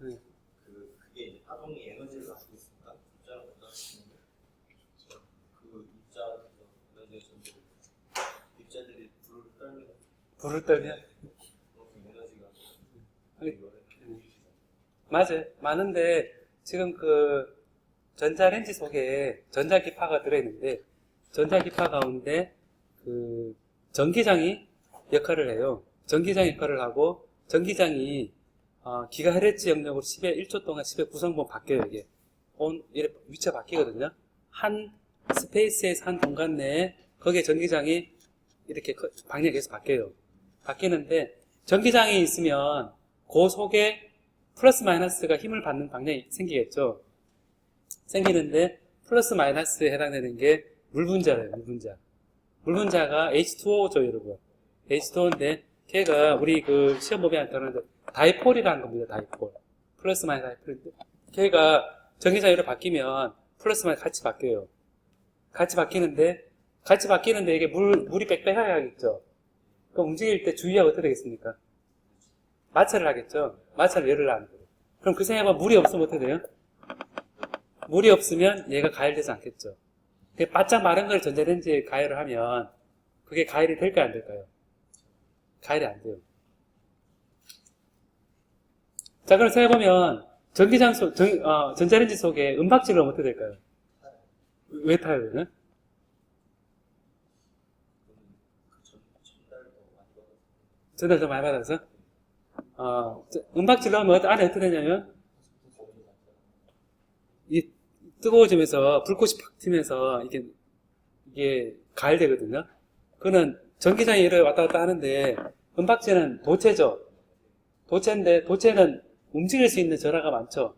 네. 그게 이제 파동이 에너지를 가지고 있으니까 입자는 어떠하시는데 그 입자에서 에너지가 전부 입자들이 불을 떨면? 에너지가 맞아요. 많은데, 지금 그, 전자레인지 속에 전자기파가 들어있는데, 전자기파 가운데, 그, 전기장이 역할을 해요. 전기장 역할을 하고, 전기장이, 기가헤르츠 영역으로 10에 1초 동안 10의 구성본 바뀌어요, 이게. 이렇게 위치가 바뀌거든요. 한 스페이스에서 한 공간 내에, 거기에 전기장이 이렇게 방향이 계속 바뀌어요. 바뀌는데, 전기장이 있으면, 그 속에 플러스 마이너스가 힘을 받는 방향이 생기겠죠. 생기는데 플러스 마이너스에 해당되는 게 물분자래요. 물분자가 H2O죠, 여러분. H2O인데 걔가 우리 그 시험 보면 나오는데 다이폴이라는 겁니다. 다이폴. 플러스 마이너스 다이폴인데 걔가 전기장으로 바뀌면 플러스 마이너스 같이 바뀌어요. 같이 바뀌는데 이게 물이 빽빽하게 하겠죠. 그럼 움직일 때 주의하고 어떻게 되겠습니까? 마찰을 하겠죠. 마찰을 열을 하는 거예요. 그럼 그 생각하면 물이 없으면 어떻게 돼요? 물이 없으면 얘가 가열되지 않겠죠. 바짝 마른 걸 전자레인지에 가열을 하면 그게 가열이 될까요, 안 될까요? 가열이 안 돼요. 자, 그럼 생각해보면 전자레인지 속에 은박지를 넣으면 어떻게 될까요? 왜 타요, 얘는? 전달 더 많이 받아서? 은박지를 넣으면 안에 어떻게 되냐면 이 뜨거워지면서 불꽃이 팍 튀면서 이게 가열되거든요. 그거는 전기장이 이렇게 왔다 갔다 하는데 은박지는 도체죠. 도체인데 도체는 움직일 수 있는 전하가 많죠.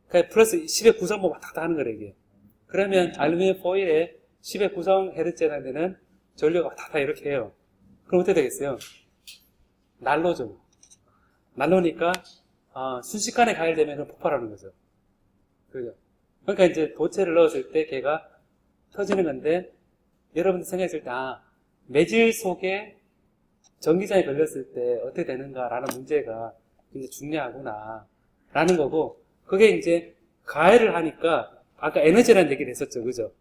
그러니까 플러스 10의 구성모 왔다 갔다 하는 거예요, 이게. 그러면 알루미늄 포일에 10의 구성 헤르츠에 해당되는 전류가 왔다 갔다 이렇게 해요. 그럼 어떻게 되겠어요? 난로죠. 난로니까 순식간에 가열되면 폭발하는 거죠. 그죠? 그러니까 이제 도체를 넣었을 때 걔가 터지는 건데 여러분들 생각했을 때 매질 속에 전기장이 걸렸을 때 어떻게 되는가라는 문제가 굉장히 중요하구나 라는 거고, 그게 이제 가열을 하니까 아까 에너지라는 얘기를 했었죠. 그죠?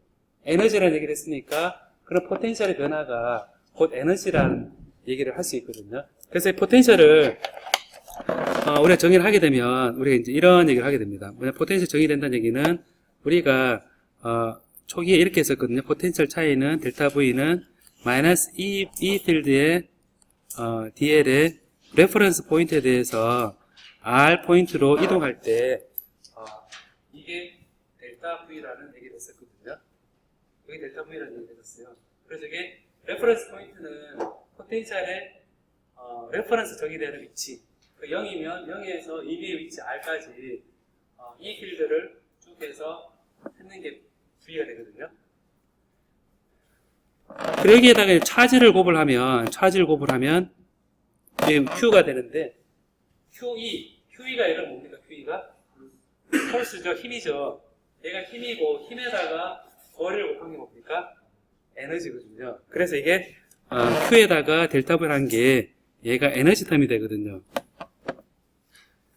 에너지라는 얘기를 했으니까 그런 포텐셜의 변화가 곧 에너지라는 얘기를 할 수 있거든요. 그래서 이 포텐셜을 우리가 정의를 하게 되면 우리가 이제 이런 얘기를 하게 됩니다. 뭐냐, 포텐셜 정의된다는 얘기는 우리가 초기에 이렇게 했었거든요. 포텐셜 차이는 델타 V는 마이너스 E 필드의 DL의 레퍼런스 포인트에 대해서 R 포인트로 이동할 때 이게 델타 V라는 얘기를 했었거든요. 여기 델타 V라는 얘기를 했었어요. 그래서 이게 레퍼런스 포인트는 포텐셜의 레퍼런스 정의되는 위치, 그 0이면 0에서 2B의 위치 R까지 이 필드를 쭉 해서 했는 게 V가 되거든요. 그리고 여기에다가 차지를 곱을 하면 Q가 되는데 QE가 얘가 뭡니까? QE가 펄스죠, 힘이죠. 얘가 힘이고 힘에다가 거리를 곱한 게 뭡니까? 에너지거든요. 그래서 이게 Q에다가 델타 V를 한 게 얘가 에너지 텀이 되거든요.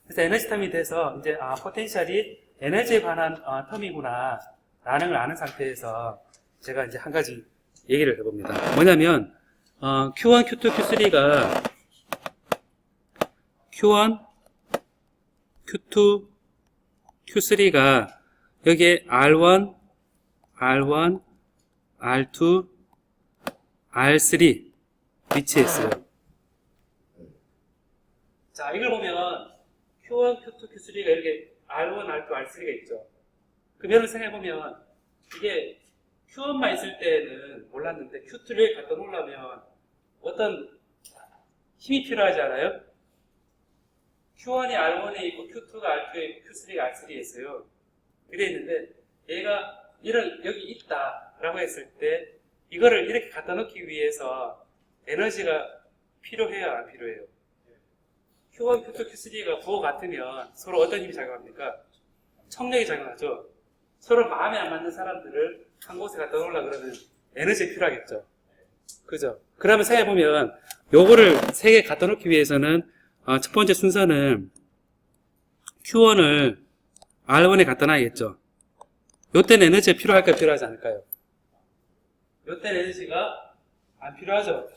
그래서 에너지 텀이 돼서 이제 포텐셜이 에너지에 관한 텀이구나 라는 걸 아는 상태에서 제가 이제 한 가지 얘기를 해봅니다. 뭐냐면 Q1, Q2, Q3가 Q1, Q2, Q3가 여기에 R1, R2, R3 위치했어요. 자, 이걸 보면 Q1, Q2, Q3가 이렇게 R1, R2, R3가 있죠. 그 면을 생각해보면 이게 Q1만 있을 때는 몰랐는데 Q2를 갖다 놓으려면 어떤 힘이 필요하지 않아요? Q1이 R1에 있고 Q2가 R2에 있고 Q3가 R3에 있어요. 그래 있는데 얘가 여기 있다라고 했을 때 이거를 이렇게 갖다 놓기 위해서 에너지가 필요해요, 안 필요해요? Q1, Q2, Q3가 부호 같으면 서로 어떤 힘이 작용합니까? 청력이 작용하죠. 서로 마음에 안 맞는 사람들을 한 곳에 갖다 놓으려고 그러면 에너지가 필요하겠죠. 그죠? 그러면 생각해보면 요거를 세 개 갖다 놓기 위해서는 첫 번째 순서는 Q1을 R1에 갖다 놔야겠죠. 요때는 에너지가 필요할까요? 필요하지 않을까요? 요때는 에너지가 안 필요하죠.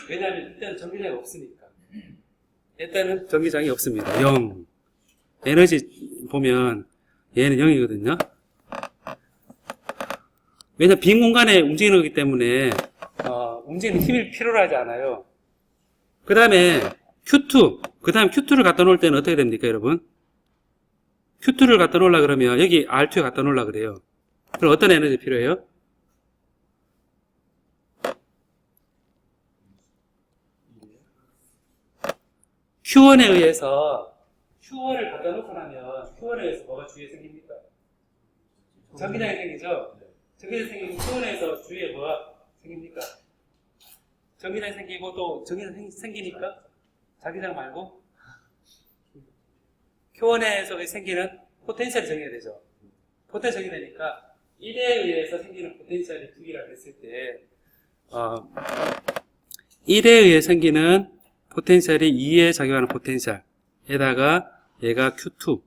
왜냐하면 이때는 전기장이 없으니까. 이때는 전기장이 없습니다. 0. 에너지 보면 얘는 0이거든요. 왜냐면 빈 공간에 움직이는 거기 때문에 움직이는 힘이 필요로 하지 않아요. 그 다음에 Q2. 그 다음 Q2를 갖다 놓을 때는 어떻게 됩니까, 여러분? Q2를 갖다 놓으려 그러면 여기 R2에 갖다 놓으려 그래요. 그럼 어떤 에너지 필요해요? Q1에 의해서 Q1을 갖다 놓고 나면 Q1에 의해서 뭐가 주위에 생깁니까? 전기장이 생기죠? 전기장이 생기고 Q1에서 주위에 뭐가 생깁니까? 전기장이 생기고 또 전기장이 생기니까 자기장 말고 Q1에서 생기는 포텐셜이 정해야 되죠. 포텐셜이 되니까 1에 의해서 생기는 포텐셜이 2개라 했을 때 1에 의해 생기는 포텐셜이 2에 작용하는 포텐셜에다가 얘가 Q2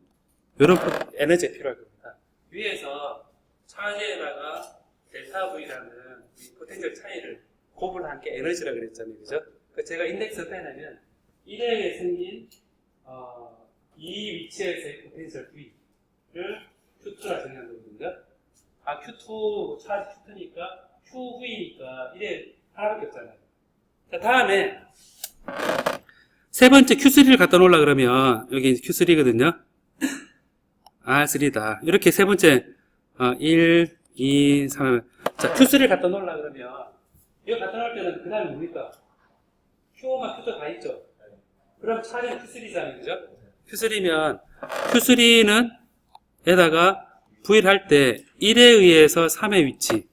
이런 에너지가 필요할 겁니다. 위에서 차제에다가 델타 V라는 이 포텐셜 차이를 곱을 한 게 에너지라고 그랬잖아요. 그죠? 제가 인덱스 어떻게 하냐면 1에 의해 생긴 이 위치에서의 포텐셜 V를 Q2라 정의한 거거든요. Q2, 차지 Q2니까 QV니까 1에 하나밖에 없잖아요. 자, 다음에 세 번째 Q3를 갖다 놓으려 그러면 여기 Q3거든요. R3다. 이렇게 세 번째 1, 2, 3 자, Q3를 갖다 놓으려 그러면 이거 갖다 놓을 때는 그 다음에 뭡니까? Q1과 Q2 다 있죠? 그럼 차지는 Q3잖아요. 그죠? Q3면 Q3는 에다가 V를 할 때 1에 의해서 3의 위치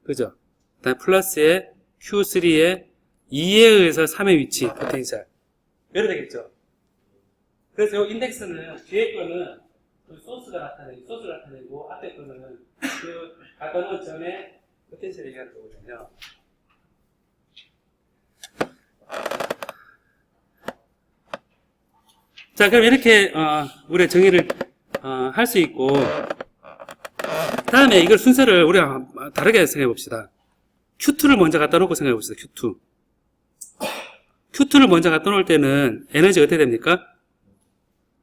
그죠? 그다음 플러스에 Q3에 2에 의해서 3의 위치 포텐셜 이래 되겠죠? 그래서 이 인덱스는 뒤에 거는 그 소스가 나타내고 앞에 거는 그 갖다 놓은 점에 포텐셜 얘기하는 거거든요. 자, 그럼 이렇게 우리가 정의를 할 수 있고 다음에 이걸 순서를 우리가 다르게 생각해 봅시다. Q2를 먼저 갖다 놓고 생각해 봅시다. Q2를 먼저 갖다 놓을 때는 에너지가 어떻게 됩니까?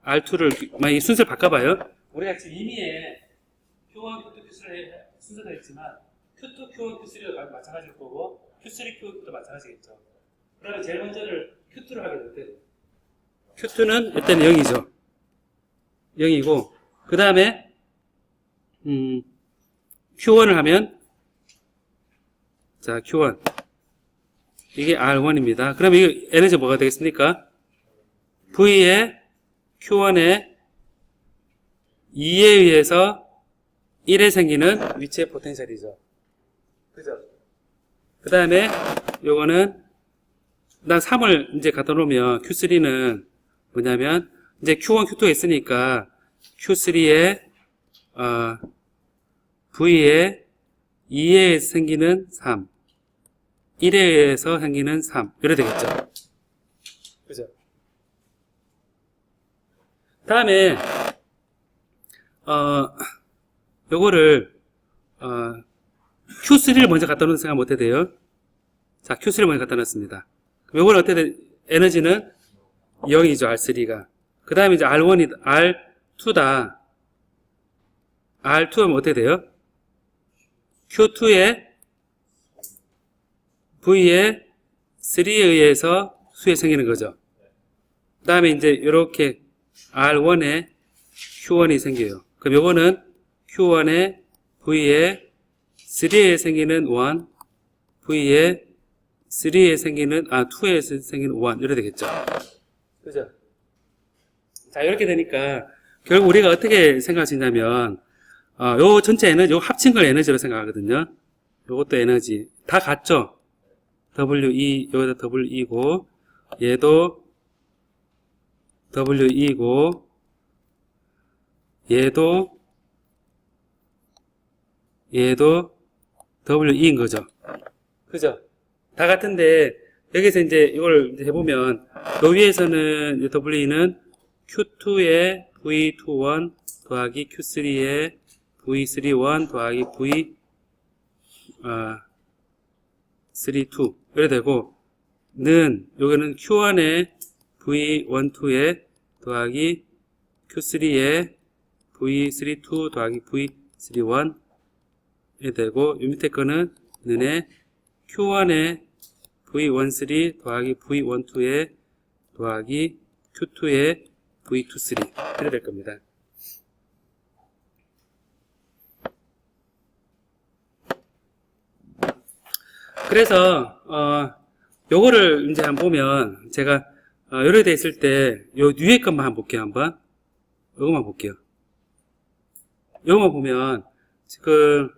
R2를 만약에 순서를 바꿔봐요. 우리가 지금 이미에 Q1, Q2, Q3의 순서가 있지만 Q2, Q1, Q3도 마찬가지일 거고 Q3, Q2도 마찬가지겠죠. 그러면 제일 먼저를 Q2를 하게 될 때 Q2는 일단 0이죠. 0이고 그 다음에 Q1을 하면 자 Q1 이게 R1입니다. 그럼 이거 에너지 뭐가 되겠습니까? V에 Q1에 2에 의해서 1에 생기는 위치의 포텐셜이죠. 그죠? 그 다음에 요거는 난 3을 이제 갖다 놓으면 Q3는 뭐냐면 이제 Q1, Q2가 있으니까 Q3에 V에 2에 생기는 3 1에 의해서 생기는 3 이래 되겠죠. 그죠? 다음에 요거를 Q3를 먼저 갖다 놓는 생각 못 해도 돼요. 자, Q3를 먼저 갖다 놨습니다. 그럼 요거는 어떻게 돼? 에너지는 0이죠, R3가. 그 다음에 이제 R1이, R2다. R2하면 어떻게 돼요? Q2에 V에 3에 의해서 수에 생기는 거죠. 그 다음에 이제 이렇게 R1에 Q1이 생겨요. 그럼 요거는 Q1에 V에 3에 생기는 1, V에 3에 생기는, 2에 생기는 1, 이래 되겠죠. 그죠? 자, 이렇게 되니까, 결국 우리가 어떻게 생각할 수 있냐면, 요 전체 에너지, 요 합친 걸 에너지로 생각하거든요. 요것도 에너지. 다 같죠? WE, 여기다 WE고, 얘도 WE고, 얘도 WE인 거죠. 그죠? 다 같은데, 여기서 이제 이걸 해보면, 요 위에서는 WE는 Q2에 V21 더하기 Q3의 V31 더하기 V32 이래 되고, 여기는 Q1의 V12에 더하기 Q3의 V32 더하기 V31 이 되고, 이 밑에 거는 는의 Q1의 V13 더하기 V12에 더하기 Q2의 V23 이래 될 겁니다. 그래서 요거를 이제 한번 보면, 제가 요렇게 돼 있을 때 요 위에 것만 한번 볼게요. 한번 요거만 볼게요. 요거만 보면 지금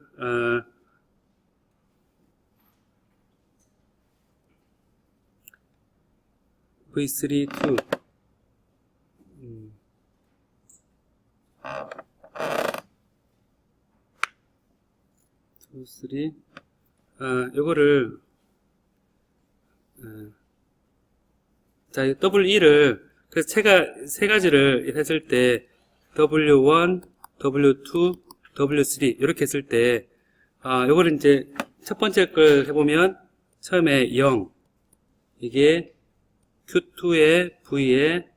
V32 2, 3 요거를 자, 이 W2를 그래서 세 가지를 했을 때 W1, W2, W3 이렇게 했을 때 요거를 이제 첫 번째 걸 해보면 처음에 0 이게 Q2의 V에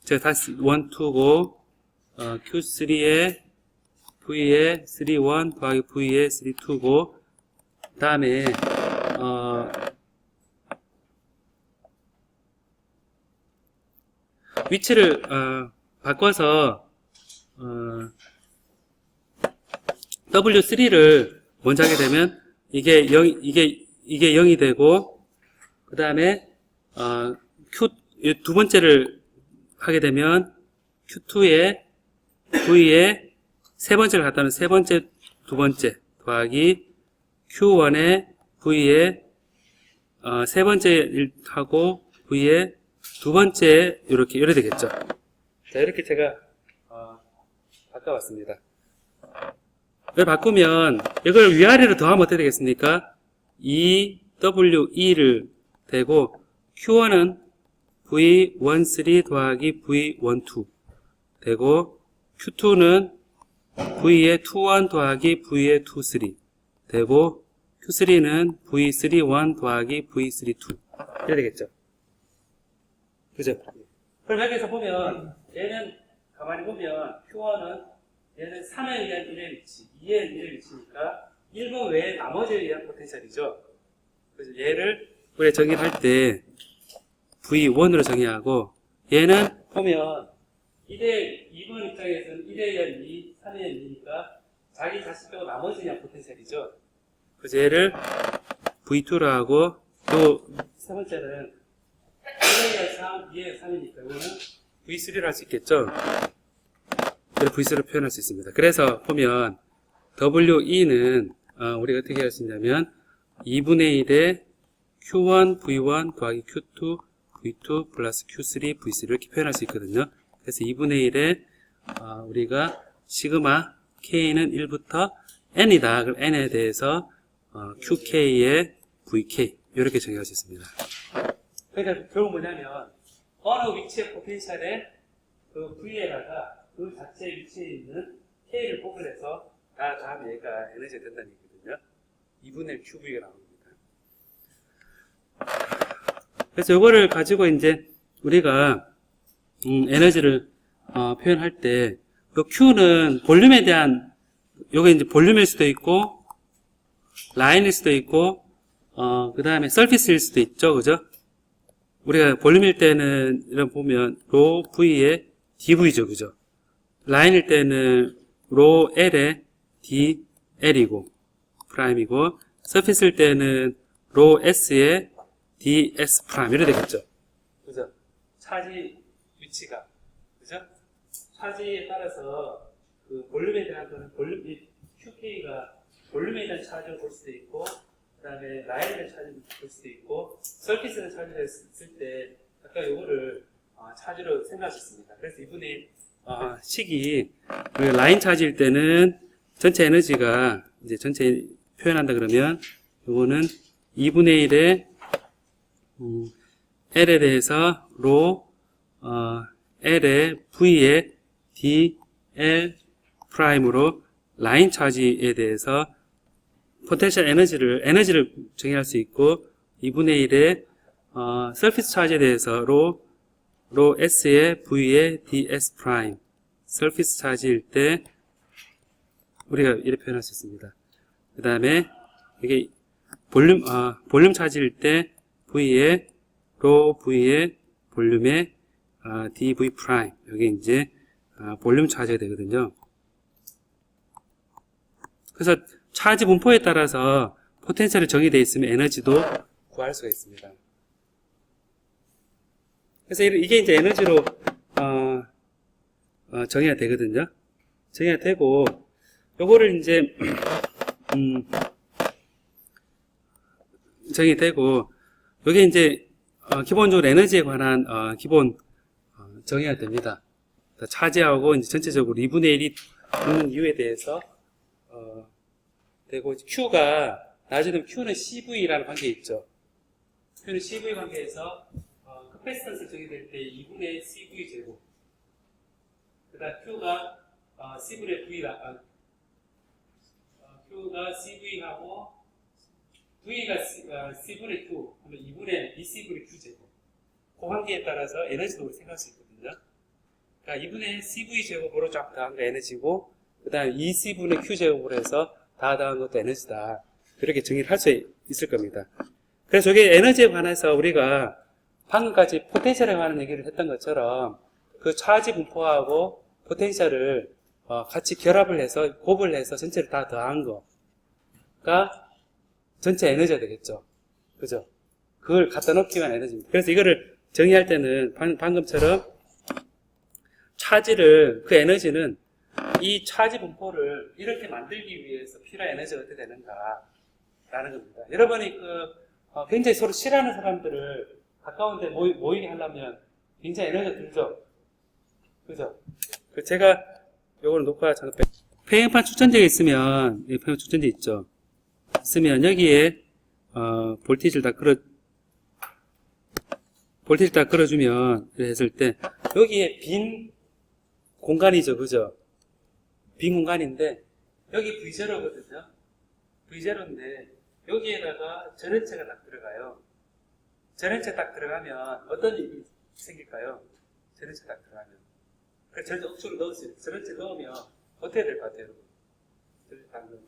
제가 다시 1, 2고 Q3의 V에 3, 1 더하기 V에 3, 2고 그 다음에 위치를 바꿔서 W3를 먼저 하게 되면 이게 0이 되고, 그 다음에 두 번째를 하게 되면 Q2에 V에 세 번째를 갖다 놓은 세 번째, 두 번째 더하기 Q1에 V에 세 번째 하고 V에 두 번째 이렇게 되겠죠. 자, 이렇게 제가 바꿔봤습니다. 이걸 바꾸면 이걸 위아래로 더하면 어떻게 되겠습니까? EWE를 되고 Q1은 V13 더하기 V12 되고 Q2는 V의 21 더하기 V의 23 되고 Q3는 V31 더하기 V32 이렇게 되겠죠. 그죠? 그럼 여기서 보면 얘는 가만히 보면 Q1은 얘는 3에 의한 1의 위치, 2에 의한 1의 위치니까 1번 외에 나머지에 의한 포텐셜이죠. 그래서 얘를 우리가 정의를 할 때 V1으로 정의하고, 얘는 보면 2번 입장에서는 1에 의한 2, 3에 의한 2니까 자기 자신 빼고 나머지에 의한 포텐셜이죠. 그래서 얘를 V2로 하고, 또 세 번째는 1에 의한 3, 2에 의한 3이니까 이거는 V3로 할 수 있겠죠. 그래서 V3로 표현할 수 있습니다. 그래서 보면 WE는 우리가 어떻게 할 수 있냐면 2분의 1에 Q1, V1 더하기 Q2, V2 플러스 Q3, V3 이렇게 표현할 수 있거든요. 그래서 2분의 1에 우리가 시그마 K는 1부터 N이다. 그럼 N에 대해서 QK의 VK 이렇게 정의할 수 있습니다. 그러니까 결국 뭐냐면 어느 위치의 포텐셜에 그 V에다가 그 자체 위치에 있는 K를 포괄해서 다음 얘가 에너지가 된다는 얘기거든요. 2분의 1 QV가 나옵니다. 그래서 이거를 가지고 이제 우리가 에너지를 표현할 때, 요 Q는 볼륨에 대한, 요게 이제 볼륨일 수도 있고 라인일 수도 있고 그 다음에 서피스일 수도 있죠. 그죠? 우리가 볼륨일 때는 이런 보면 로 V에 DV죠. 그죠? 라인일 때는 로 L에 DL이고 프라임이고, 서피스일 때는 로 S에 DS 프라임 이렇게 되겠죠. 그죠? 차지 위치가, 그죠? 차지에 따라서 그 볼륨에 대한 거는 이 QK가 볼륨에 대한 차지를 볼 수도 있고, 그 다음에 라인에 대한 차지를 볼 수도 있고, 서피스에 대한 차지를 했을 때 아까 요거를 차지로 생각할 수 있습니다. 그래서 이분이 식이 그 라인 차지일 때는 전체 에너지가 이제 전체 표현한다 그러면 요거는 2분의 1에 L에 대해서 로 L에 V에 dl 프라임으로 라인 차지에 대해서 포텐셜 에너지를 정의할 수 있고 2분의 1의 서피스 차지에 대해서 로 s의 v의 ds 프라임 서피스 차지일 때 우리가 이렇게 표현할 수 있습니다. 그 다음에 이게 볼륨 차지일 때 v의 로 v의 볼륨의 dv 프라임 여기 이제 볼륨 차지가 되거든요. 그래서 차지 분포에 따라서 포텐셜이 정의되어 있으면 에너지도 구할 수가 있습니다. 그래서 이게 이제 에너지로 정의가 되거든요. 정의가 되고 요거를 이제 정의되고 요게 이제 기본적으로 에너지에 관한 기본 정의가 됩니다. 차지하고 이제 전체적으로 2분의 1이 있는 이유에 대해서 되고 Q가 나중에 Q는 CV라는 관계에 있죠. Q는 CV 관계에서 커패시턴스 정의될 때 2분의 CV 제곱 그 다음 Q가 C분의 V라 Q가 CV하고 V가 C분의 Q 하면 2분의 EC분의 Q 제곱 그 관계에 따라서 에너지도 우리 생각할 수 있거든요. 그러니까 2분의 CV 제곱으로 쫙 더한 거 에너지고 그 다음 2C분의 Q 제곱으로 해서 다 더한 것도 에너지다. 그렇게 정의를 할 수 있을 겁니다. 그래서 이게 에너지에 관해서 우리가 방금까지 포텐셜에 관한 얘기를 했던 것처럼 그 차지 분포하고 포텐셜을 같이 결합을 해서 곱을 해서 전체를 다 더한 거가 전체 에너지가 되겠죠. 그죠? 그걸 갖다 놓기 위한 에너지입니다. 그래서 이거를 정의할 때는 방금처럼 차지를 그 에너지는 이 차지 분포를 이렇게 만들기 위해서 필요한 에너지가 어떻게 되는가 라는 겁니다. 여러분이 굉장히 서로 싫어하는 사람들을 가까운데 모이게 하려면 굉장히 에너지가 들죠. 그죠? 제가 요거를 녹화 잠깐 평행판 축전지가 있으면 평행 축전지 있죠. 있으면 여기에 볼티지를 다 끌어주면 했을 때 여기에 빈 공간이죠. 그죠? 빈 공간인데 여기 V0거든요. V0인데 여기에다가 전원체가 딱 들어가요. 전원체 딱 들어가면 어떤 일이 생길까요? 전원체 딱 들어가면 그래서 전원체 억수로 넣었어요. 전원체 넣으면 어떻게 될 것 같아요? 전원체 딱 넣으면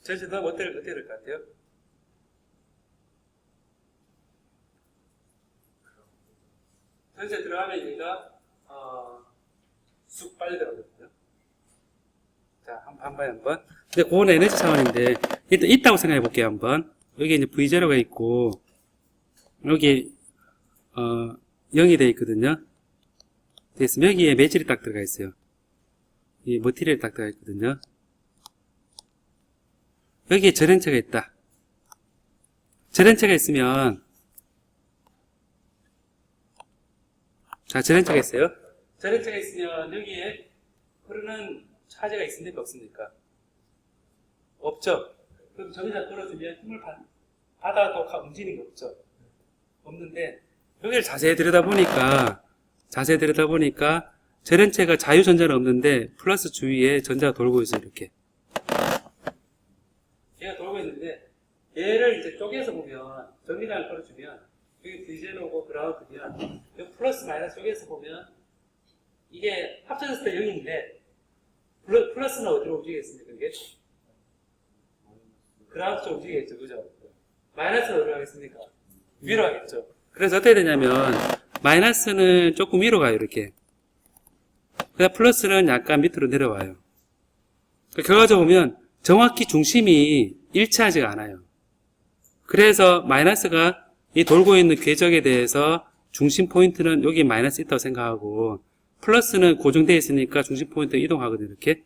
전원체 넣으면 어떻게 될 것 같아요? 전원체 들어가면 얘가 쑥 빨리 들어가거든요. 자, 한번 봐요, 한번. 근데 그거는 에너지 차원인데, 일단 있다고 생각해 볼게요, 한번. 여기 이제 V0가 있고, 여기, 0이 돼 있거든요. 그래서 여기에 매질이 딱 들어가 있어요. 이 머티리얼이 딱 들어가 있거든요. 여기에 전원체가 있다. 전원체가 있으면, 자, 전원체가 있어요. 전원체가 있으면 여기에 흐르는 차지가 있습니까? 없습니까? 없죠? 그럼 저기다 끌어주면 힘을 받아도 움직이는 게 없죠? 없는데 여기를 자세히 들여다보니까 전원체가 자유전자는 없는데 플러스 주위에 전자가 돌고 있어요. 이렇게 얘가 돌고 있는데 얘를 이제 쪼개서 보면 전기장을 끌어주면 여기 V0고 그라운드면 여기 플러스 마이너스 쪼개서 보면 이게 합쳐졌을 때 0인데 플러스는 어디로 움직이겠습니까? 이게? 그라운드 쪽 움직이겠죠. 그죠? 마이너스는 어디로 가겠습니까? 위로 가겠죠. 그래서 어떻게 되냐면 마이너스는 조금 위로 가요. 이렇게. 그다음 플러스는 약간 밑으로 내려와요. 결과적으로 보면 정확히 중심이 일치하지가 않아요. 그래서 마이너스가 이 돌고 있는 궤적에 대해서 중심 포인트는 여기 마이너스 있다고 생각하고 플러스는 고정되어 있으니까 중심 포인트 이동하거든요. 이렇게.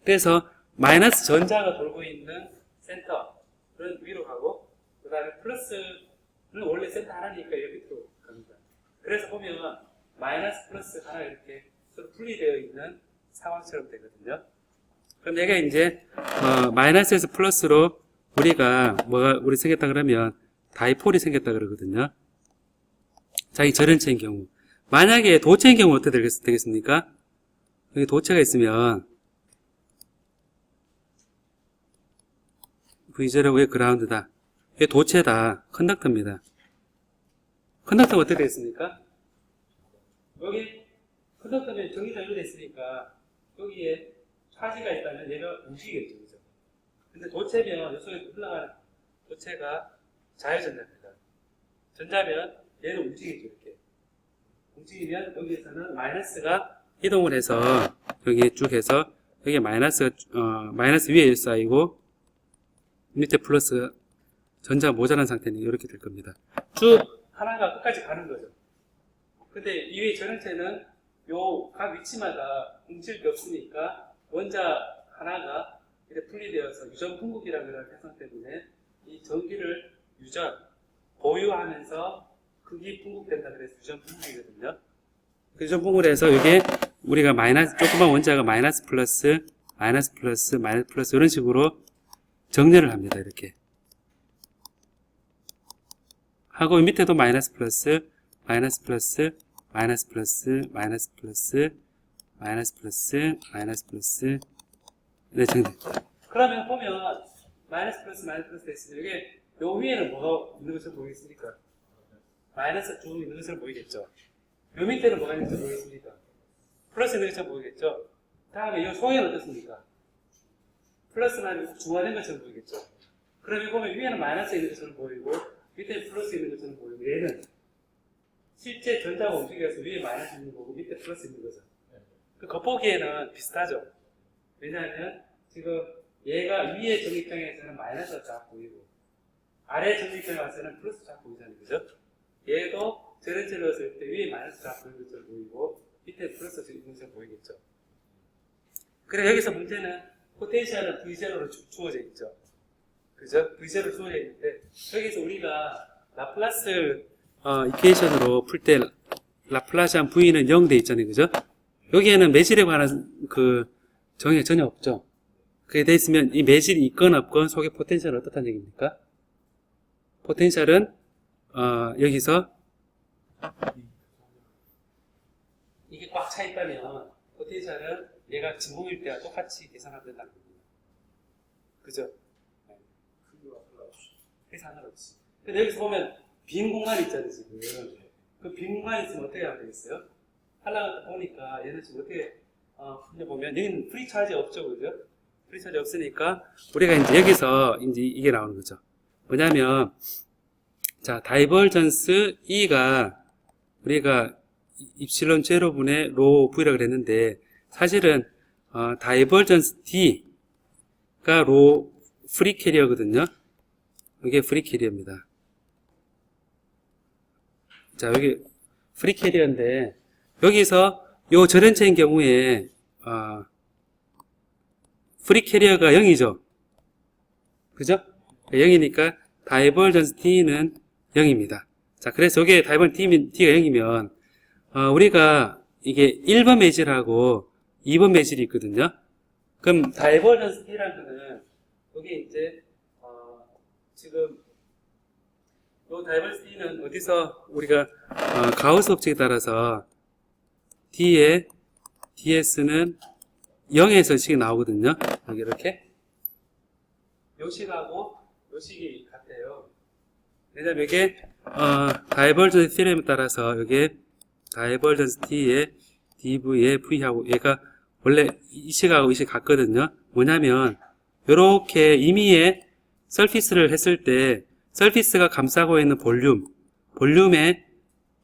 그래서 마이너스 전자가 돌고 있는 센터는 위로 가고 그 다음에 플러스는 원래 센터 하나니까 여기 밑으로 갑니다. 그래서 보면 마이너스 플러스 하나 이렇게 서로 분리되어 있는 상황처럼 되거든요. 그럼 내가 이제 마이너스에서 플러스로 우리 생겼다 그러면 다이폴이 생겼다 그러거든요. 자, 이 전원체인 경우 만약에 도체인 경우 어떻게 되겠습니까? 여기 도체가 있으면 V0 위에 그라운드다. 이게 도체다. 컨덕터입니다. 컨덕터가 어떻게 되겠습니까? 여기 컨덕터면 전기장 연결되어 있으니까 여기에 차지가 있다면 얘가 움직이겠죠. 그죠? 근데 도체면 이 속에 흘러가는 도체가 자유전자입니다. 전자면 얘는 움직이죠. 이렇게. 움직이면 여기에서는 마이너스가 이동을 해서 여기 쭉 해서 여기 마이너스 위에 쌓이고 밑에 플러스 전자가 모자란 상태는 이렇게 될 겁니다. 쭉 하나가 끝까지 가는 거죠. 근데 이 위에 전원체는 요 각 위치마다 움직일 게 없으니까 원자 하나가 이렇게 분리되어서 유전 분국이라는 그런 특성 때문에 이 전기를 보유하면서 극이 분국된다 그래서 유전 분국이거든요. 그 유전 분국을 해서 이게 우리가 조그만 원자가 마이너스 플러스 이런 식으로 정렬을 합니다. 이렇게 하고 밑에도 마이너스 플러스 네, 정렬. 그러면 보면 마이너스 플러스 됐으면 이게 요 위에는 뭐가 있는 것처럼 보이겠습니까? 마이너스 쭉 있는 것처럼 보이겠죠. 요 밑에는 뭐가 있는 것처럼 보이겠습니까? 플러스 있는 것처럼 보이겠죠. 다음에 요 소위는 어떻습니까? 플러스만 중화된 것처럼 보이겠죠. 그러면 보면 위에는 마이너스 있는 것처럼 보이고 밑에 플러스 있는 것처럼 보이고 얘는 실제 전자가 움직여서 위에 마이너스 있는 거고 밑에 플러스 있는 거죠. 그 겉보기에는 비슷하죠. 왜냐하면 지금 얘가 위에 전기장에서는 마이너스가 쫙 보이고 아래 전기장에 와서는 플러스 쫙 보이잖아요. 그죠? 얘도 전원체를 넣었을 때 위에 마이너스 쫙 보이는 것처럼 보이고 밑에 플러스 있는 것처럼 보이겠죠. 그래 여기서 문제는 포텐셜은 V0로 주어져 있죠. 그죠? V0로 주어져 있는데 여기서 우리가 라플라스 이퀘이션으로 풀 때 라플라시안 V는 0 돼 있잖아요. 그죠? 여기에는 매질에 관한 그 정의가 전혀 없죠. 그게 돼 있으면 이 매질이 있건 없건 속에 포텐셜은 어떻다는 얘기입니까? 포텐셜은 여기서 이게 꽉 차 있다면 포텐셜은 얘가 진공일 때와 똑같이 계산하면 된다는 겁니다. 그죠? 그래서 상관없이. 근데 여기서 보면 빈 공간이 있잖아요, 지금. 그 빈 공간이 있으면 어떻게 하면 되겠어요? 하려고 보니까 얘는 지금 어떻게, 보면 여기는 프리 차지 없죠, 그죠? 프리 차지 없으니까 우리가 이제 여기서 이제 이게 나오는 거죠. 뭐냐면, 자, 다이버전스 E가 우리가 입실론 제로분의 로 V라고 그랬는데, 사실은, 다이버전스 D가 로 프리 캐리어거든요. 이게 프리 캐리어입니다. 자, 여기 프리 캐리어인데, 여기서 요 전원체인 경우에, 프리 캐리어가 0이죠. 그죠? 0이니까 다이버전스 D는 0입니다. 자, 그래서 여기에 다이버전스 D가 0이면, 우리가 이게 1번 매질하고 2번 매질이 있거든요. 그럼 다이버전스 D라는 거는, 여기 이제, 지금, 요 다이버전스 D는 어디서 우리가, 가우스 법칙에 따라서 D의 DS는 0에서 식이 나오거든요. 여기 이렇게. 요 식하고 요 식이 같아요. 왜냐면 이게, 다이버전스 티레임에 따라서 여기에 다이버전스 T의 DV의 V하고 얘가 원래 이 식하고 이 식 같거든요. 뭐냐면, 요렇게 임의의 서피스를 했을 때 서피스가 감싸고 있는 볼륨의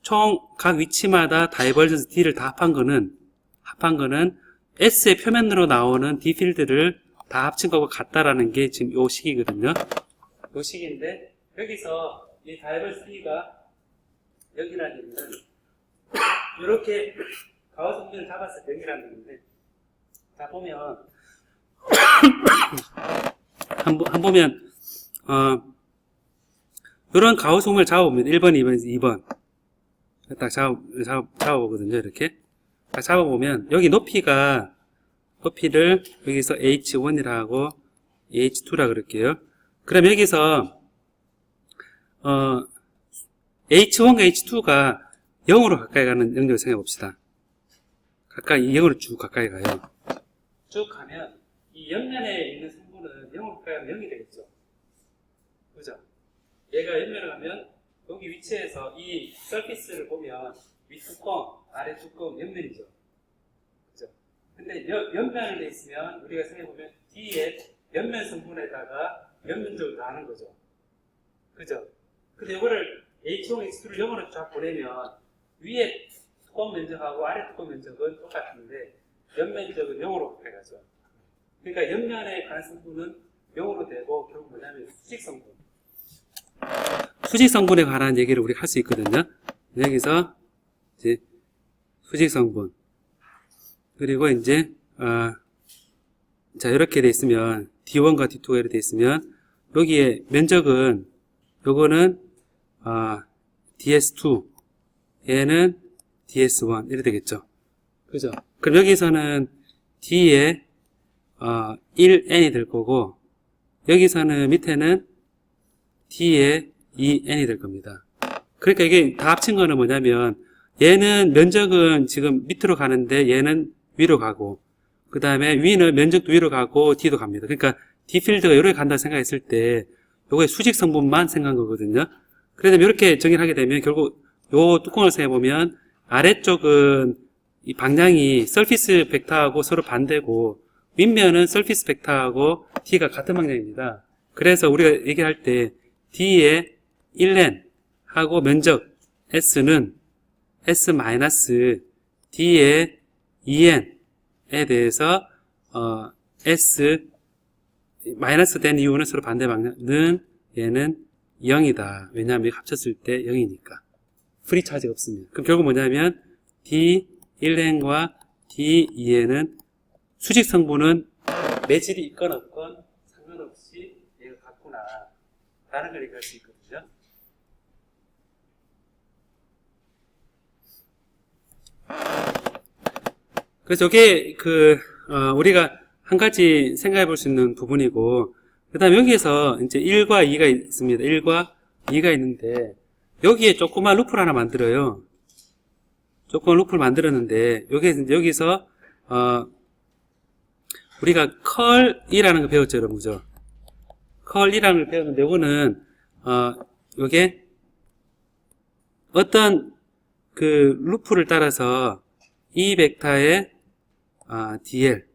총 각 위치마다 다이버전스 D를 다 합한 거는 S의 표면으로 나오는 D 필드를 다 합친 거고 같다라는 게 지금 요 식이거든요. 요 식인데 여기서 이 다이버전스 D가 여기라는 얘기는 이렇게 가우스 분면을 잡았을 때 여기라는 얘기인데 자 보면 한 보면 이런 가우스 분면을 잡아보면 1번, 2번 딱 잡아보거든요. 이렇게 딱 잡아보면 여기 높이를 여기서 H1이라 하고 H2라 그럴게요. 그럼 여기서 H1과 H2가 0으로 가까이 가는 영역을 생각해 봅시다. 가까이 0으로 쭉 가까이 가요. 쭉 가면 이 옆면에 있는 성분은 0으로 가까이 가면 0이 되겠죠. 그죠? 얘가 옆면을 가면 여기 위치에서 이 서피스를 보면 위 뚜껑, 아래 뚜껑, 옆면이죠. 그죠? 근데 옆면을 돼 있으면 우리가 생각해보면 뒤에 옆면 성분에다가 옆면적을 더하는 거죠. 그죠? 근데 이거를 H1, H2를 0으로 쫙 보내면 위에 뚜껑 면적하고 아래 뚜껑 면적은 똑같은데 옆면적은 0으로 가까이 가죠. 그러니까 옆면에 관한 성분은 0으로 되고 결국 뭐냐면 수직 성분. 수직 성분에 관한 얘기를 우리가 할 수 있거든요. 여기서 이제 수직 성분. 그리고 이제 자 이렇게 돼 있으면 D1과 D2가 이렇게 돼 있으면 여기에 면적은 요거는 DS2 얘는 DS1 이렇게 되겠죠. 그죠? 그럼 여기서는 D에 1N이 될 거고 여기서는 밑에는 D에 2N이 될 겁니다. 그러니까 이게 다 합친 거는 뭐냐면 얘는 면적은 지금 밑으로 가는데 얘는 위로 가고 그 다음에 위는 면적도 위로 가고 D도 갑니다. 그러니까 D 필드가 이렇게 간다 생각했을 때 요거의 수직 성분만 생각한 거거든요. 그래서 이렇게 정의를 하게 되면 결국 요 뚜껑을 세보면 아래쪽은 이 방향이 서피스 벡터하고 서로 반대고 윗면은 서피스 벡터하고 D가 같은 방향입니다. 그래서 우리가 얘기할 때 D의 1n 하고 면적 S는 S-D의 2n에 대해서 S 마이너스 된 이유는 서로 반대 방향은 얘는 0이다. 왜냐하면 합쳤을 때 0이니까. 프리 차지가 없습니다. 그럼 결국 뭐냐면 D1n과 D2n은 수직 성분은 매질이 있건 없건 상관없이 얘가 같구나. 다른 걸 얘기할 수 있거든요. 그래서 이게 우리가 한 가지 생각해 볼 수 있는 부분이고, 그 다음에 여기에서 이제 1과 2가 있습니다. 1과 2가 있는데, 여기에 조그만 루프를 하나 만들어요. 조그만 루프를 만들었는데, 여기서, 우리가 컬이라는 거 배웠죠, 여러분. 그죠? 컬이라는 걸 배웠는데, 요거는, 요게 어떤 그 루프를 따라서 이 벡터의 DL,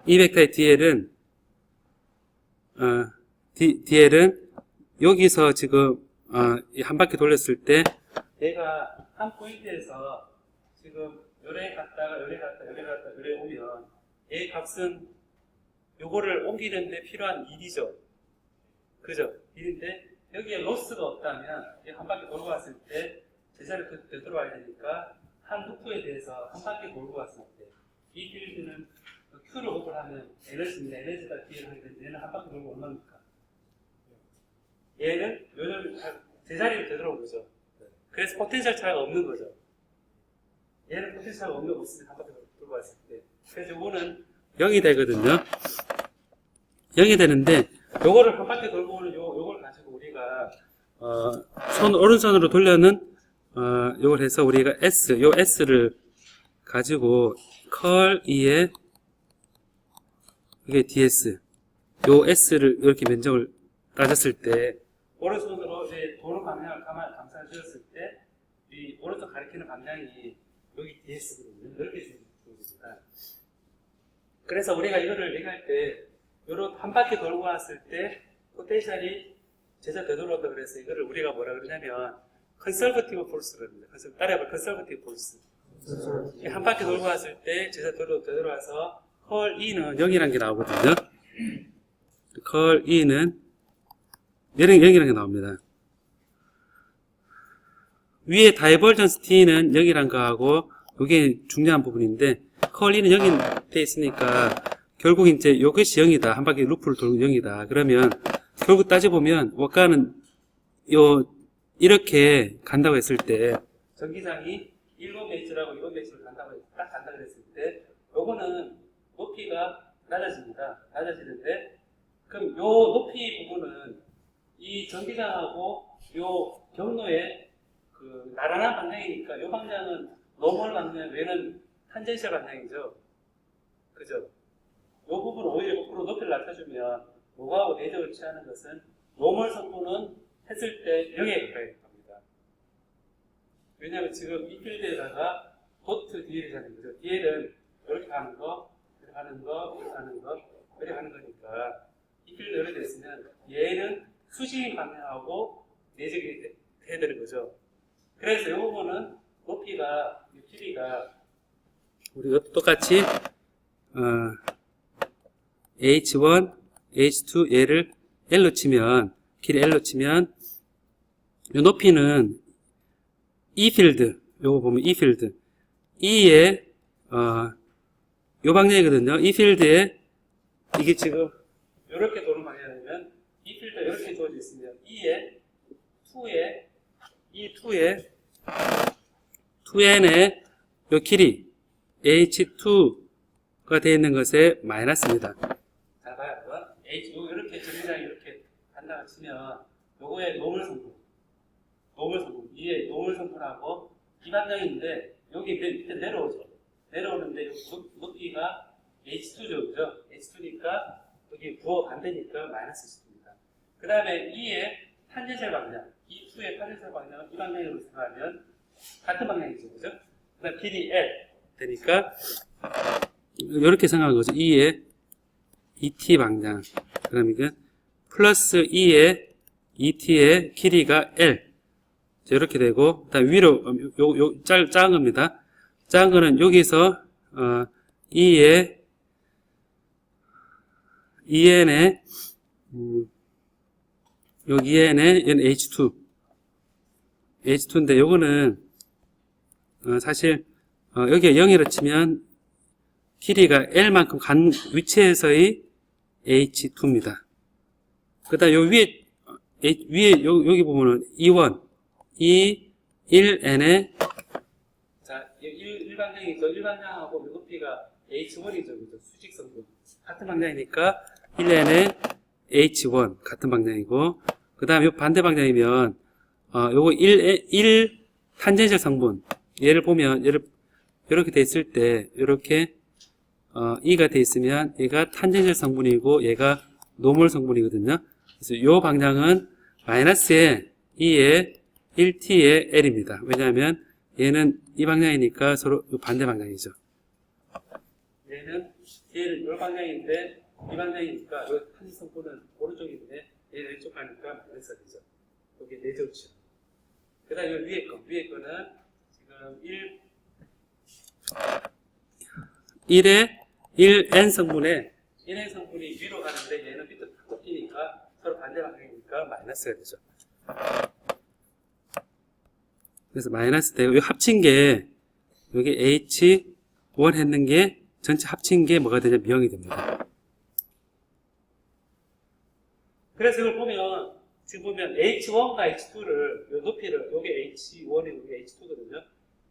이 벡터의 DL은 여기서 지금 한 바퀴 돌렸을 때 얘가 한 포인트에서 지금 요래 갔다가 요래 오면 얘 값은 요거를 옮기는데 필요한 일이죠. 그죠? 일인데 여기에 로스가 없다면 한 바퀴 돌고 왔을 때 제자리로 되돌아와야 되니까 한 루프에 대해서 한 바퀴 돌고 왔을 때 이 필드는 Q를 오버하면 에너지인데 에너지가 D를 하게 되는데 얘는 한 바퀴 돌고 얼마입니까? 얘는 요즘 제자리로 되돌아온 거죠. 그래서 포텐셜 차이가 없는 거죠. 얘는 포텐셜 차이가 없는 거 없을 때 한 바퀴 돌고 왔을 때. 그래서 요거는 0이 되거든요. 0이 되는데 요거를 한 바퀴 돌고 오는 요걸 가지고 우리가 오른손으로 돌려는 요걸 해서 우리가 요 S를 가지고 컬 2에 이게 DS 요 S를 이렇게 면적을 따졌을 때 오른손으로 이제 도는 방향을 감상을 주었을 때 이 오른쪽 가리키는 방향이 여기 DS거든요. 이렇게 주어집니다. 그래서 우리가 이거를 얘기할 때 요런 한 바퀴 돌고 왔을 때 포텐셜이 제자 되돌아온다 그래서 이거를 우리가 뭐라 그러냐면 컨설버티브 폴스라고 합니다. 따라해봐. 컨설버티브 폴스. 한 바퀴 돌고 왔을 때 제자 되돌아와서 컬 E는 0이라는 게 나오거든요. 컬 E는 0이라는 게 나옵니다. 위에 다이버전스 T는 0이라는 거하고 이게 중요한 부분인데 컬 E는 0이 돼 있으니까 결국 이제 이것이 0이다. 한 바퀴 루프를 돌고 0이다. 그러면 결국 따져보면 워가는 이렇게 간다고 했을 때 전기장이 1번 매치라고 2번 매치를 간다고 했을 때 요거는 높이가 낮아집니다. 낮아지는데 그럼 요 높이 부분은 이 전기장하고 요 경로의 그 나란한 방향이니까 이 방향은 노멀 방향, 얘는 탄젠셜 방향이죠. 그죠? 이 부분 오히려 거꾸로 높이를 낮춰주면 요거하고 대적을 취하는 것은 노멀 성분은 했을 때 0에 가까이 갑니다. 왜냐하면 지금 이 필드에다가 도트 DL이 하는 거죠. DL은 이렇게 하는 거, 이렇게 하는 거, 이렇게 하는 거, 이렇게 하는 거니까 이 필드 이렇게 됐으면 얘는 수직 방향하고 내적이 해야 되는 거죠. 그래서 이 부분은 높이가, 길이가 우리 똑같이 H1, H2 얘를 L로 치면 길이 L로 치면 이 높이는 E 필드, 요거 보면 E 필드, E의 요 방향이거든요. E 필드에 이게 지금 이렇게 도는 방향이면 E 필드가 이렇게 주어져 있으면 E의 2의 2n의 요 길이 H2가 되어 있는 것에 마이너스입니다. 자, 봐요. H, 이렇게 전기장이 이렇게 간다고 치면 요거의 노멀 성분, 이게 노멀 성분하고 이 방향인데 여기 밑에 내려오죠. 내려오는데 높이가 H2죠, 그죠? H2니까 여기 부호 반대니까 마이너스 10입니다. 그 다음에 2의 탄젠셜 방향, 이 2의 탄젠셜 방향은 이 방향으로 생각하면 같은 방향이죠, 그죠? 그 다음 길이 L 되니까 이렇게 생각한 거죠. 2의 ET 방향. 그 다음에 이건 플러스 2의 ET의 길이가 L. 이렇게 되고, 그다음 위로, 작은 겁니다. 작은 거는 여기서, 2의, EN의, 여기 EN의 H2. H2인데, 요거는, 사실, 여기에 0이라 치면, 길이가 L만큼 간 위치에서의 H2입니다. 그 다음 요 위에, 여기 보면은 E1, E1N의, 자, 1방향이죠. 1방향하고 높이가 H1이죠. 그죠? 수직 성분. 같은 방향이니까 1N의 H1, 같은 방향이고, 그 다음 요 반대 방향이면, 요거 1 탄젠셜 성분. 얘를 보면, 이렇게 돼 있을 때, 이렇게, E가 돼 있으면, 얘가 탄젠셜 성분이고, 얘가 노멀 성분이거든요. 그래서 요 방향은 마이너스의 E의 1T의 L입니다. 왜냐하면 얘는 이 방향이니까 서로 반대 방향이죠. 얘는 이 방향인데 이 방향이니까 이 탄젠 성분은 오른쪽인데 얘는 왼쪽 가니까 마이너스가 되죠. 여기 내적이죠. 그 다음 위에 거는 지금 1의 1N 성분에 1N 성분이 위로 가는데 얘는 밑으로 꺾이니까 서로 반대 방향이니까 마이너스가 되죠. 그래서 마이너스 되고, 이 합친 게, 여기 H1 했는 게, 전체 합친 게 뭐가 되냐면 0이 됩니다. 그래서 이걸 보면, 지금 보면 H1과 H2를, 요 높이를, 요게 H1이고 요게 H2거든요.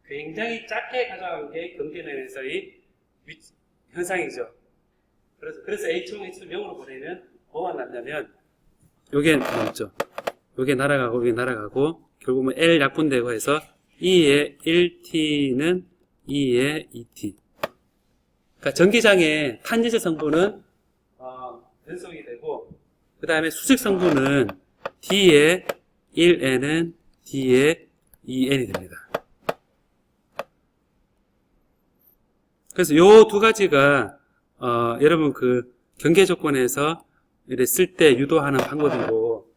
굉장히 작게 가져간 게 경계면에서의 현상이죠. 그래서 H1, H2를 0으로 보내면 뭐가 났냐면, 요게 뭐였죠? 요게 날아가고, 요게 날아가고, 결국은 L 약분되고 해서 E의 1T는 E의 2T. 그러니까 전기장의 탄젠셜 성분은 변속이 되고, 그 다음에 수직 성분은 D의 1N은 D의 2N이 됩니다. 그래서 요 두 가지가 여러분 그 경계 조건에서 이렇게 쓸 때 유도하는 방법이고,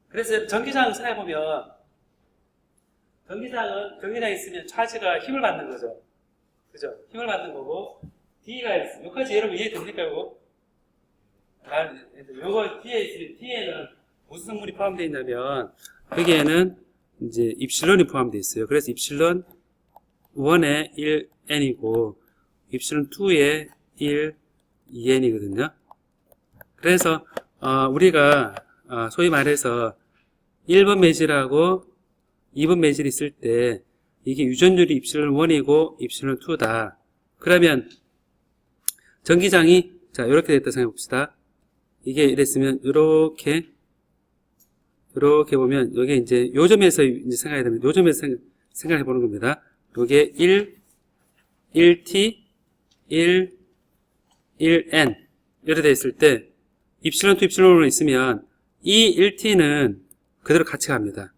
그래서 전기장 생각해보면, 전기장이 있으면 차지가 힘을 받는 거죠. 그죠? 힘을 받는 거고, D가 있으면, 여기까지 여러분 이해됩니까, 이거? 요거 D에 있으면, D에는 무슨 성분이 포함되어 있냐면, 여기에는 이제 입실론이 포함되어 있어요. 그래서 입실론 1에 1N이고, 입실론 2에 1, 2N이거든요. 그래서, 우리가, 소위 말해서 1번 매질하고 2번 매질이 있을 때 이게 유전율이 입실론 1이고 입실론 2다. 그러면 전기장이 자 이렇게 됐다 생각해 봅시다. 이게 이랬으면 이렇게 보면 요게 이제 요점에서 이제 생각해야 됩니다. 요점에서 생각해 보는 겁니다. 요게 1t 1n 이렇게 되어 있을 때 입실론 to 입실론으로 있으면 이 1t는 그대로 같이 갑니다.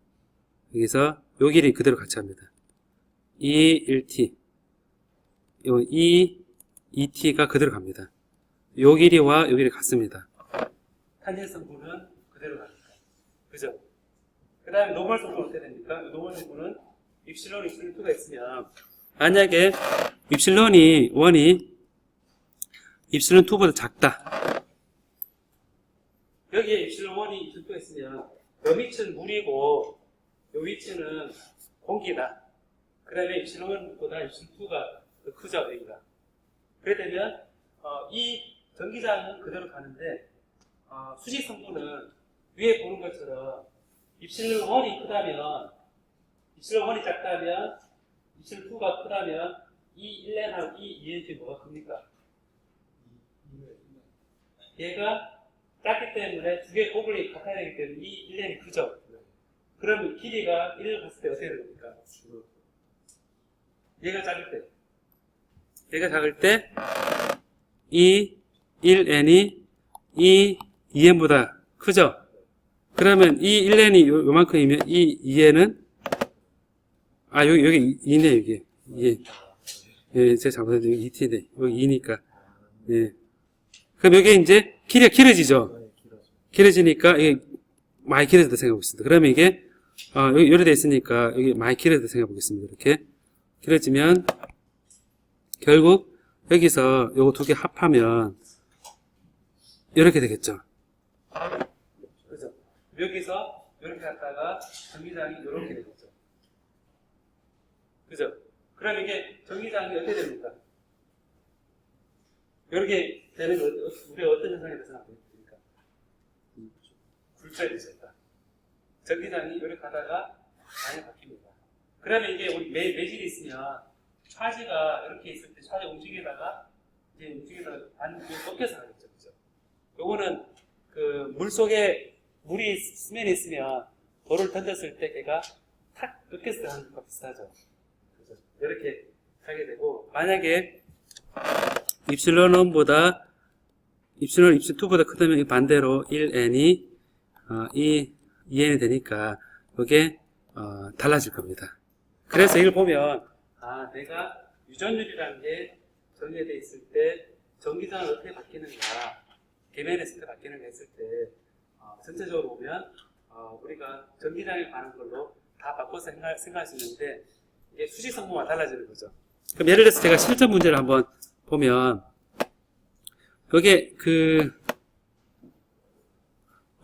여기서 요 길이 그대로 같이 갑니다. 이 1t 이 2t가 그대로 갑니다. 요 길이와 요 길이 같습니다. 탄젠 성분은 그대로 갑니다. 그죠? 그 다음에 노멀 성분은 어떻게 됩니까? 노멀 성분은 입실론, 입실론 2가 있으면 만약에 입실론이 1이 입실론 2보다 작다. 여기에 입실론 1이 입실론 2가 있으면 요 밑은 물이고 요 위치는 공기다. 그 다음에 입실론 1보다 입실론 2가 더 크죠, 여기가. 그렇게 되면 이 전기장은 그대로 가는데 수직 성분은 위에 보는 것처럼 입실론 1이 크다면, 입실론 1이 작다면, 입실론 2가 크다면 이 1N하고 이 2N 뭐가 큽니까? 얘가 작기 때문에 두 개의 곱을 같아야 되기 때문에 이 1N이 크죠? 그러면 길이가 1을 갔을 때 어떻게 됩니까? 얘가 작을 때 이 1N이 이 2N보다 크죠? 그러면 이 1N이 요만큼이면 이 2N은 여기 2네, 여기. 예, 제가 잘못했는데 여기 2T네. 여기 2니까. 예. 그럼 여기 이제 길이가 길어지죠? 길어지니까 이게 많이 길어졌다 생각해 보겠습니다. 그러면 이게 여기 요래 돼 있으니까 여기 많이 길어졌다 생각해 보겠습니다. 이렇게 길어지면 결국 여기서 요거 두 개 합하면 이렇게 되겠죠. 그죠? 여기서 이렇게 갔다가 전기장이 이렇게 되겠죠. 그죠? 그럼 이게 전기장이 어떻게 됩니까? 이렇게 되는 거 우리가 어떤 현상에 대해서 생각합니까? 굴절되셨다. 전기장이 이렇게 가다가 많이 바뀝니다. 그러면 이게 우리 매질이 있으면 차지가 이렇게 있을 때 차지 움직이다가 반대로 꺾여서 가겠죠. 그죠? 요거는 그 물 속에 물이 수면에 있으면 돌을 던졌을 때 걔가 탁 꺾여서 가는 것과 비슷하죠. 그죠? 이렇게 하게 되고, 만약에 입실론 1보다 입실론 2보다 크다면 반대로 1n이 이 2n이 되니까 이게 달라질 겁니다. 그래서 이걸 보면 내가 유전율이라는 게 정의되어 있을 때 전기장은 어떻게 바뀌는가, 계면했을 때 바뀌는가 했을 때 전체적으로 보면 우리가 전기장에 관한 걸로 다 바꿔서 생각할 수 있는데 이게 수직 성분만 달라지는 거죠. 그럼 예를 들어서 제가 실전 문제를 한번 보면 여기에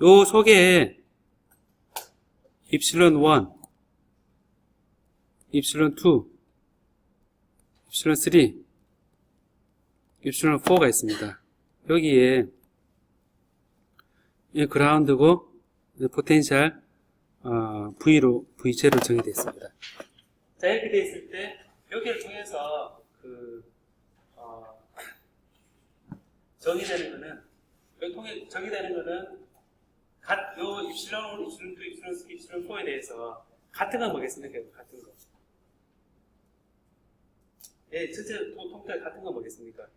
요 속에 입실론 1, 입실론 2, 입실론 3, 입실론 4가 있습니다. 여기에 이 그라운드고 포텐셜 V제로 정의되어 있습니다. 자, 이렇게 되어 있을 때 여기를 통해서 정의되는 거는 요 입실론 1, 입실론 2, 입실론 3, 입실론 4에 대해서 같은 건 뭐겠습니까? 같은 거. 예, 전체 통틀 같은 건 뭐겠습니까?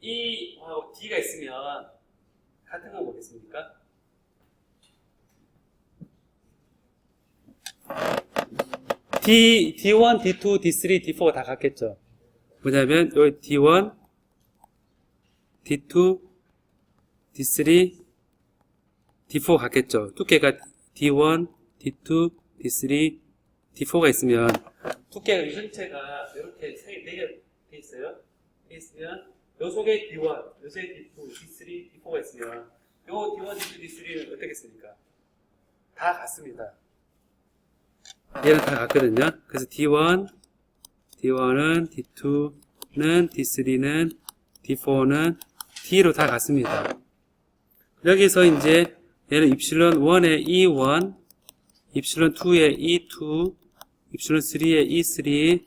E하고 D가 있으면 같은 건 뭐겠습니까? D1, D2, D3, D4가 다 같겠죠. 뭐냐면 여기 D1, D2, D3, D4 같겠죠. 두께가 D1, D2, D3, D4가 있으면 두께가 유전체가 이렇게 4개 돼 있어요. 돼 있으면 요 속에 D1, 요 속에 D2, D3, D4가 있으면 요 D1, D2, D3는 어떻겠습니까? 다 같습니다. 얘는 다 같거든요. 그래서 D1은 D2는 D3는 D4는 D로 다 같습니다. 여기서 이제 얘는 입실론 1의 E1, 입실론 2의 E2, 입실론 3의 E3,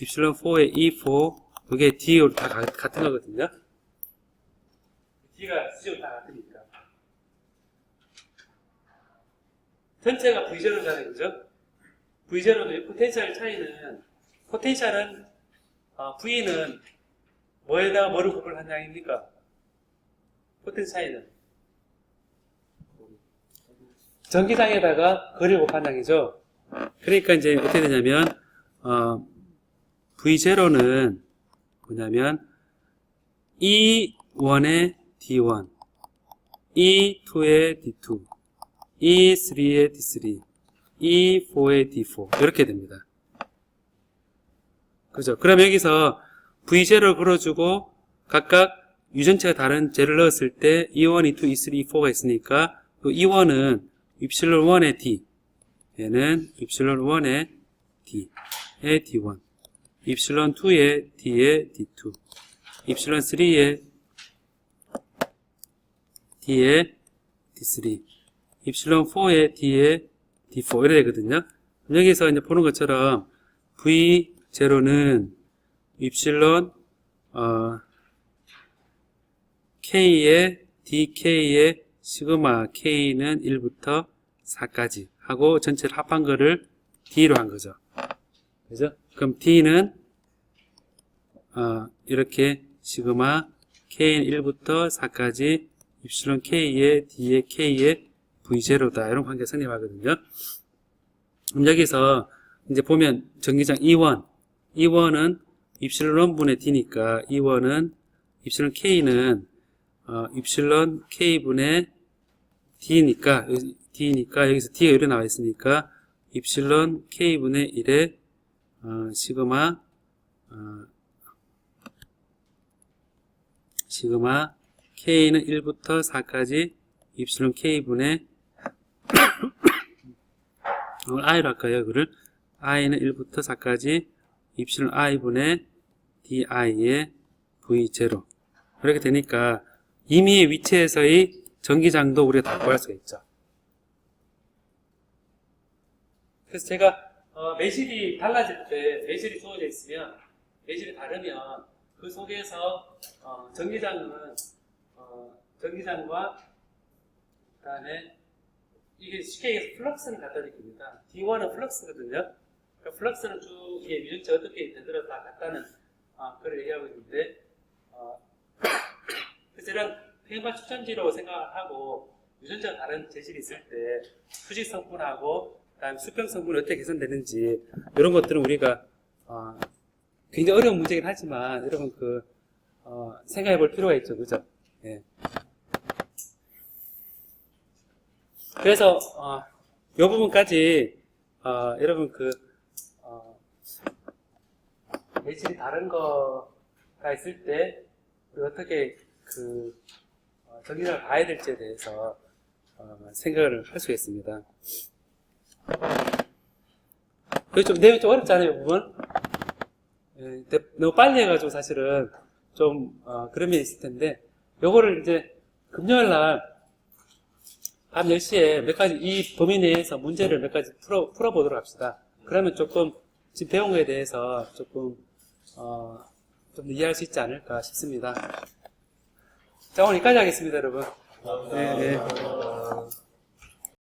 입실론 4의 E4, 이게 D로 다 같은 거거든요. D가 수직으로 다 같으니까. 전체가 V0잖아요, 그죠? V0도 포텐셜 차이는, 포텐셜은, V는 뭐에다가 뭐를 곱을 한 양입니까? 포텐셜 차이는? 전기장에다가 거리를 곱한 양이죠? 그러니까 이제 어떻게 되냐면, V0는 뭐냐면, E1의 D1, E2의 D2, E3의 D3, E4의 D4 이렇게 됩니다. 그죠? 그럼 여기서 V0를 걸어주고 각각 유전체가 다른 제를 넣었을 때 E1, E2, E3, E4가 있으니까 또 E1은 입실론1의 D, 얘는 입실론1의 D의 D1, 입실론2의 D의 D2, 입실론3의 D의 D3, 입실론4의 D의 D4 이래 되거든요. 여기서 이제 보는 것처럼 V0는 입실론 K의 DK의 시그마 K는 1부터 4까지 하고 전체를 합한 거를 D로 한 거죠. 그죠? 그럼 D는 이렇게 시그마 K는 1부터 4까지 입실론 K의 D의 K의 V0다. 이런 관계 성립하거든요. 그럼 여기서 이제 보면 전기장 E1은 입실론 1분의 D니까 E1은 입실론 K는 입실론 K분의 D니까 여기서 D가 이렇게 나와 있으니까 입실론 K분의 1의 시그마 K는 1부터 4까지 입실론 K분의 I로 할까요? 이거를 I는 1부터 4까지 입실론 I분의 DI의 V0 이렇게 되니까 임의의 위치에서의 전기장도 우리가 다 구할 수가 있죠. 그래서 제가 매실이 달라질 때 매실이 주어져 있으면 매실이 다르면 그 속에서 전기장은 전기장과 그다음에 이게 쉽게 얘기해서 플럭스는 갖다 드립니다. D1은 플럭스거든요. 그러니까 플럭스는 쭉 이게 유전체 어떻게 되더라도 다 같다는 그걸 얘기하고 있는데 그래서 이런 평행반 축전지로 생각하고 유전체가 다른 재질이 있을 때 수직 성분하고 그다음에 수평 성분이 어떻게 개선되는지 이런 것들은 우리가 굉장히 어려운 문제긴 하지만 여러분 생각해 볼 필요가 있죠. 그죠? 예. 그래서 이 부분까지 여러분 매질이 다른 거가 있을 때 어떻게 전기장을 봐야 될지에 대해서 생각을 할 수가 있습니다. 여기 좀 내용이 좀 어렵잖아요, 이 부분. 예, 너무 빨리 해가지고 사실은 좀 그런 면이 있을 텐데 요거를 이제 금요일 날 밤 10시에 몇 가지 이 범위 내에서 문제를 몇 가지 풀어보도록 합시다. 그러면 조금 지금 배운 거에 대해서 조금 좀 더 이해할 수 있지 않을까 싶습니다. 자, 오늘 여기까지 하겠습니다, 여러분. 네, 네.